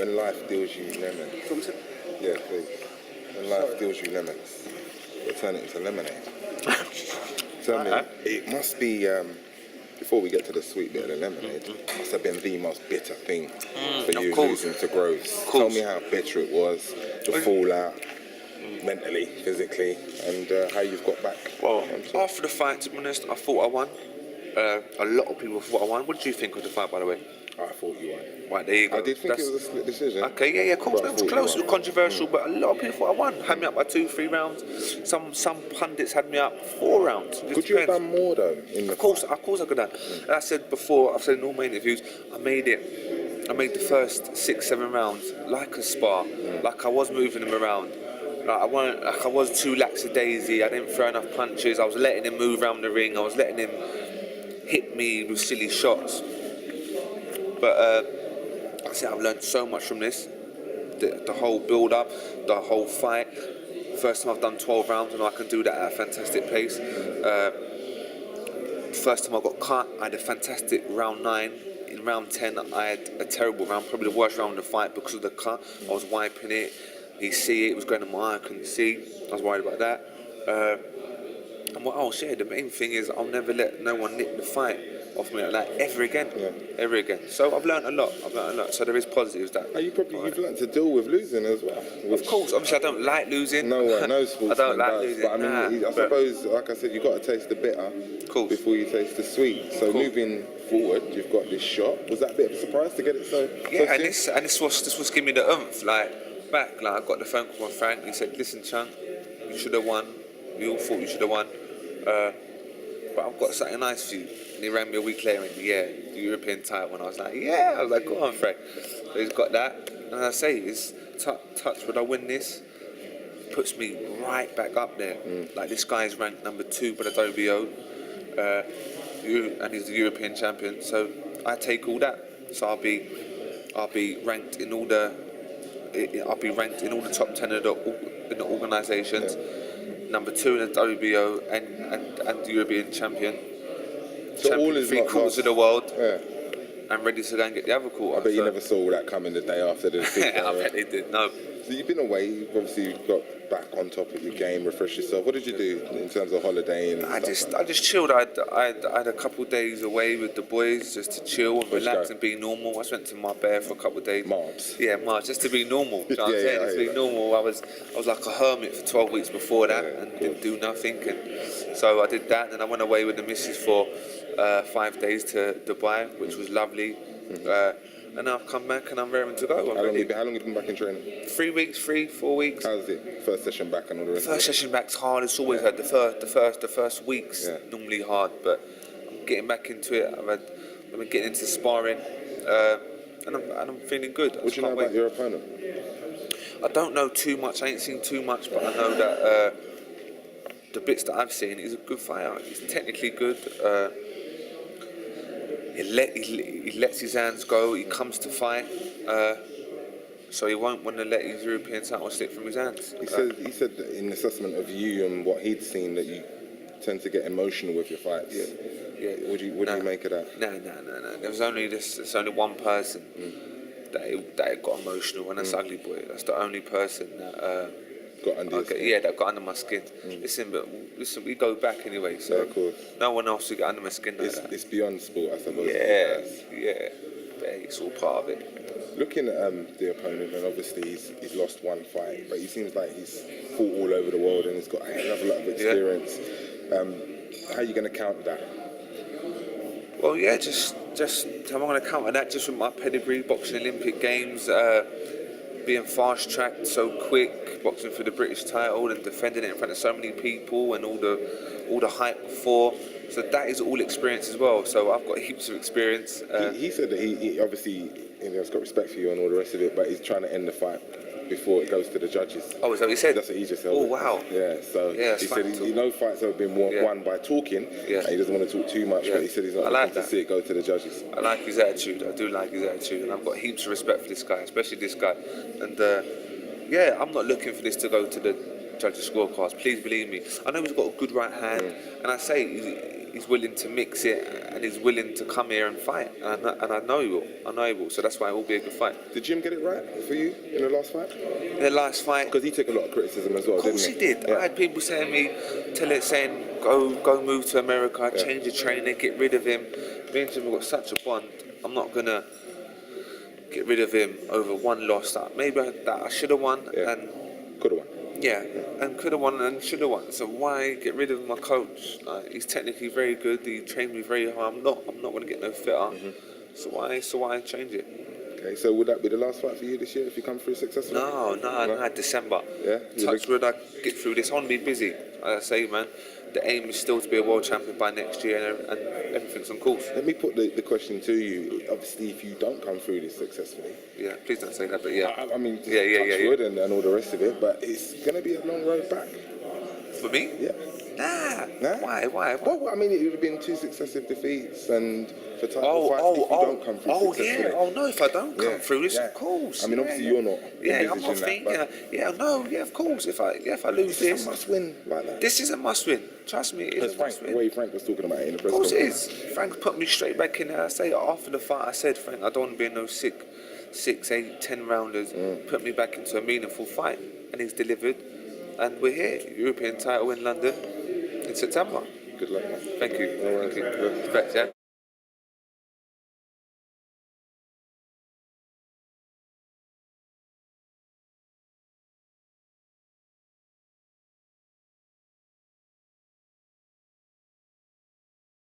When life deals you lemons. Yeah, please. When life deals you lemons, you turn it into lemonade. Tell me, it must be, before we get to the sweet bit of the lemonade, must have been the most bitter thing for you losing to Groves. Tell me how bitter it was, the fallout, mentally, physically, and how you've got back. Well, after the fight, to be honest, I thought I won. A lot of people thought I won. What did you think of the fight, by the way? I thought you won. Right, there you go. I did think it was a split decision. Okay, yeah, of course. It was close, it was controversial, but a lot of people thought I won. Had me up by 2-3 rounds. Some pundits had me up 4 rounds. Could you have done more though? Of course I could have. And I said before, I've said in all my interviews, I made the first 6-7 rounds like a spar, like I was moving them around. I was too lackadaisy. I didn't throw enough punches. I was letting him move around the ring. I was letting him hit me with silly shots. But I said I've learned so much from this. The whole build-up, the whole fight. First time I've done 12 rounds, and I can do that at a fantastic pace. First time I got cut, I had a fantastic round 9. In round 10, I had a terrible round, probably the worst round of the fight because of the cut. I was wiping it. He see it was going in my eye, I couldn't see. I was worried about that. And what else? Yeah, the main thing is I'll never let no one nip the fight off me like that ever again. Ever again. So I've learned a lot. So there is positives that. You've learned to deal with losing as well. Of course, obviously I don't like losing. No sportsman I don't like does. losing. But I mean, I suppose, like I said, you've got to taste the bitter before you taste the sweet. So moving forward, you've got this shot. Was that a bit of a surprise to get it so? Yeah, so and this was giving me the oomph. Back, I got the phone call from Frank. He said, "Listen, Chunk, you should have won. We all thought you should have won, but I've got something nice for you." And he rang me a week later and the European title. And I was like, "Go on, Frank." So he's got that, and I say, "It's touch. Would I win this?" Puts me right back up there. Like this guy's ranked number 2 by the WBO, and he's the European champion. So I take all that. So I'll be ranked in all the. I'll be ranked in all the top 10 in the organisations, number 2 in the WBO and the European champion. So all is 3 quarters of the world. Yeah. I'm ready to go and get the other quarter. I bet you never saw that coming the day after the defeat. I bet they did. No. So you've been away. You've obviously got back on top of your game, refresh yourself. What did you do in terms of holidaying? I just chilled. I had a couple of days away with the boys just to chill and relax and be normal. I went to Marbella for a couple of days. Marbs, just to be normal. You know what I'm saying? Just to be normal. I was like a hermit for 12 weeks before that and didn't do nothing. And so I did that, and I went away with the missus for 5 days to Dubai, which was lovely. And now I've come back and I'm raring to go. How long have you been back in training? 3 weeks, 4 weeks. How's it? First session back and all the rest? First session back's hard. It's always hard. The first week's normally hard, but I'm getting back into it. I've been getting into sparring, and I'm feeling good. What do you know about your opponent? I don't know too much. I ain't seen too much, but I know that the bits that I've seen, he's a good fighter. He's technically good. He lets his hands go. He comes to fight, so he won't want to let his European title slip from his hands. He said that in assessment of you and what he'd seen that you tend to get emotional with your fights. Yeah. What do you make of that? No. There's only one person that got emotional, and that's Ugly Boy. That's the only person that. Got under your skin. That got under my skin. Listen, we go back anyway, so of course. No one else will get under my skin like that. It's beyond sport, I suppose. Yeah. It's all part of it. Looking at the opponent, and obviously he's lost one fight, but he seems like he's fought all over the world and he's got a hell of a lot of experience. How are you going to counter that? Well, just how am I going to counter that? Just with my pedigree, boxing Olympic Games, being fast-tracked so quick, boxing for the British title and defending it in front of so many people and all the hype before. So that is all experience as well. So I've got heaps of experience. He said that he obviously has got respect for you and all the rest of it, but he's trying to end the fight before it goes to the judges. Oh, is that what he said? That's what he just said. Oh, wow. Yeah, so he said no fights have been won by talking, and he doesn't want to talk too much, but he said he's not looking to see it go to the judges. I like his attitude. I do like his attitude, and I've got heaps of respect for this guy, especially this guy. And I'm not looking for this to go to the judges' scorecards. Please believe me. I know he's got a good right hand, and I say he's willing to mix it, and he's willing to come here and fight. And I know he will. I know he will. So that's why it will be a good fight. Did Jim get it right for you in the last fight? In the last fight, Because he took a lot of criticism as well, of course didn't he he? did. Yeah. I had people saying, go move to America, change the trainer, get rid of him. Me and Jim have got such a bond. I'm not gonna get rid of him over one loss that maybe I should have won and Could have won. yeah, and could have won and should have won. So why get rid of my coach? He's technically very good. He trained me very hard. I'm not gonna get no fitter. So why change it? Okay, so would that be the last fight for you this year if you come through successfully? No, December. Yeah? Touch wood, I get through this. I want to be busy. Like I say, man, the aim is still to be a world champion by next year, and everything's on course. Let me put the question to you. Obviously, if you don't come through this successfully, Yeah, please don't say that, but yeah. I mean, Yeah. wood and all the rest of it, but it's going to be a long road back. For me? Yeah. Nah. Why? Well, I mean, it would have been 2 successive defeats, and for title fights, if you don't come through successfully. Yeah. Oh no, if I don't come through this, of course. I mean, obviously, you're not. Yeah, I'm not thinking. Of course. If I lose This is this, a must-win like that. this is a must-win. Trust me, it's a Frank, must-win. the way Frank was talking about it in the press Of course it conference. is. Frank put me straight back in there. I say after the fight, I said, Frank, I don't want to be in no 6, 8, 10 rounders. Put me back into a meaningful fight, and he's delivered. And we're here, European title in London in September. Good luck, man. Thank you. All right. Thank you. Respect, yeah.